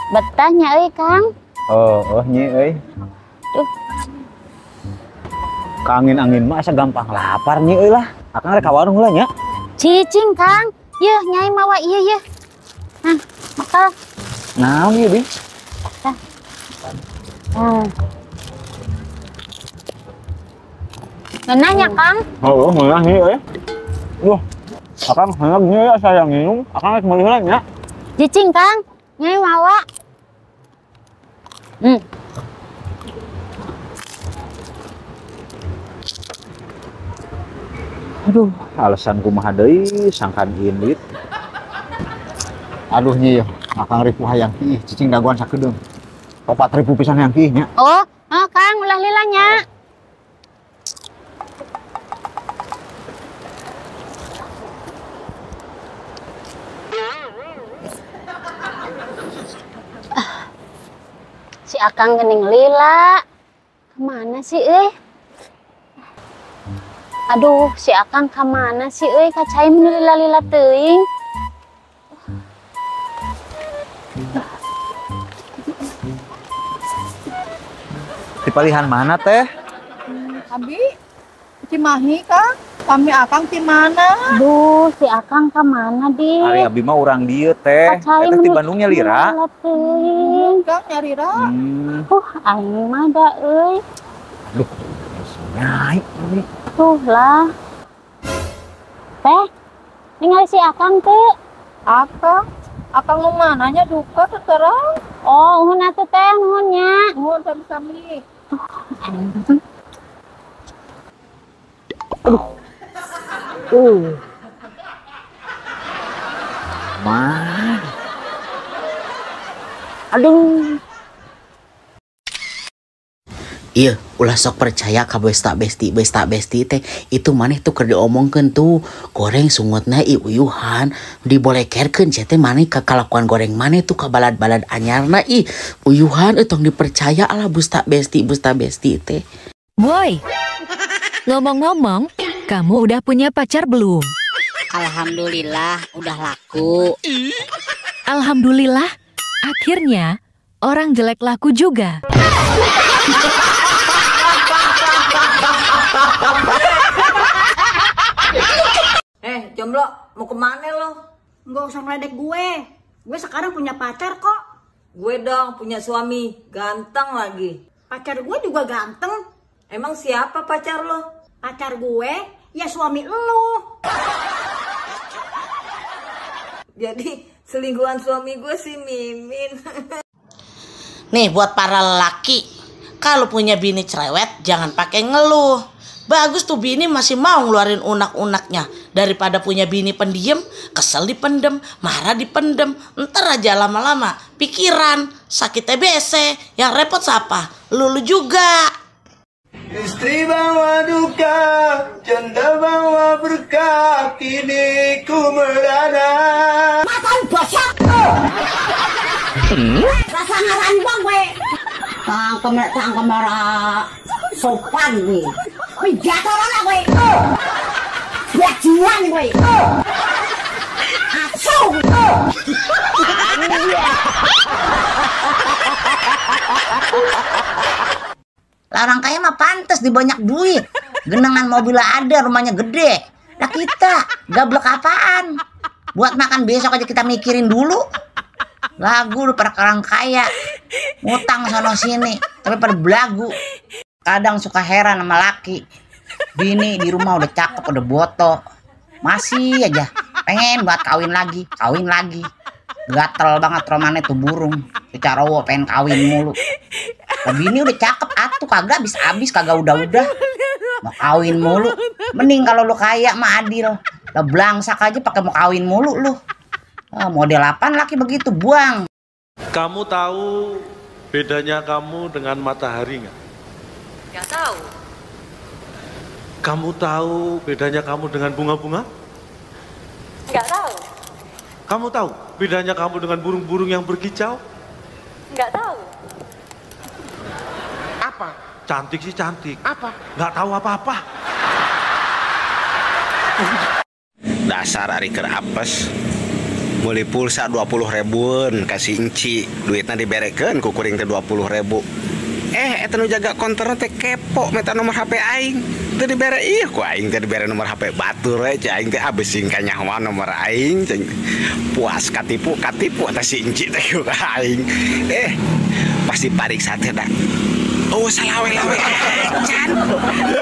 Betahnya euy Kang. Oh nyi euy. Duh. Angin mah asa gampang lapar nyi euy lah. Akang rek ka warung heula nya. Cicing Kang. Yeuh Nyai mawa ieu yeuh. Nah, makal. Naon ieu di? Nanya Kang. Oh, meunah nyi euy. Duh. Akang hendak nyi asa yang minum, akang rek meuli heula nya. Cicing Kang. Nyai mawa. Aduh, alasan kumaha deui sangkan indit. Aduh nyi, akang ripuh hayang ih cicing daguan sakedeung. 4.000 pisan hayang ih nya. Oh, Kang ulah lila nya. Si Akang geuning lila. Kemana sih euy? Aduh, si Akang kemana sih euy? Kacai lila-lila teuing. Dipalihan mana teh? Abi, Cimahi Kang. Kami Akang di mana? Aduh, si Akang kemana di? Hari abi mah urang dieu teh. Kacai Eta di Bandungnya Lira. lila teuing. Kang nyari Ra. Aing mah da euy. Aduh, nyai. Tuh lah. Teh, ningali si Akang teu? Akang mau mananya duka sekarang. Oh, uhun atuh teh, nuhun nya. Nuhun sami-sami. Mah. Aduh. Iya, ulah sok percaya ka besta besti teh itu maneh tuh keur diomongkeun tuh goreng sungutna uyuhan dibolekerkeun cenah teh maneh ka kalakuan goreng maneh tuh ka balad-balad anyarna uyuhan tong dipercaya lah busta besti teh. Boy, ngomong-ngomong, kamu udah punya pacar belum? Alhamdulillah udah laku. Alhamdulillah, akhirnya orang jelek laku juga. Jomblo, mau kemana lo? Nggak usah ngeledek gue. Gue sekarang punya pacar kok. Gue dong punya suami, ganteng lagi. Pacar gue juga ganteng. Emang siapa pacar lo? Pacar gue, ya suami lu. Jadi selingkuhan suami gue si Mimin. Nih buat para lelaki, kalau punya bini cerewet jangan pakai ngeluh. Bagus tuh bini masih mau ngeluarin unak-unaknya daripada punya bini pendiem, kesel dipendem, marah dipendem. Ntar aja lama-lama pikiran sakit TBC, yang repot siapa? Lu juga. Istri bawa duka, janda bawa berkah, kini ku merana. Makan bosak. Rasa ngaran bang gue. Kamera sopan gue. Gue jatuh lah gue. Bajingan gue. Asuh. Larang kaya mah pantes di banyak duit. Genangan mobil ada, rumahnya gede. Nah kita gablek apaan? Buat makan besok aja kita mikirin dulu. Lagu lu pada orang kaya, ngutang sono sini, tapi pada belagu. Kadang suka heran sama laki. Bini di rumah udah cakep, udah boto, masih aja pengen buat kawin lagi. Gatel banget romannya tuh burung. Bicara pengen kawin mulu. Nah, bini udah cakep atuh kagak habis kagak udah. Mau kawin mulu. Mending kalau lu kaya mah adil. Lah blangsak aja pakai mau kawin mulu lu. Model apaan laki begitu, buang. Kamu tahu bedanya kamu dengan matahari nggak? Nggak tahu. Kamu tahu bedanya kamu dengan bunga-bunga? Nggak tahu. Kamu tahu bedanya kamu dengan burung-burung yang berkicau? Nggak tahu. Apa? Cantik sih cantik. Apa? Nggak tahu apa-apa. Dasar Ari keur apes. Beli pulsa 20.000 kasih inci, duitnya diberekeun ku kuring teh 20.000. Eta nu jaga konter teh kepo minta nomor HP aing. Teu dibere ieu ku aing teh dibere nomor HP batur we aing teh habis sing kanyahoan nomor aing cing. Puas katipu eta si inci teh ku aing. Pasti parik sate dah. Oh salah we can.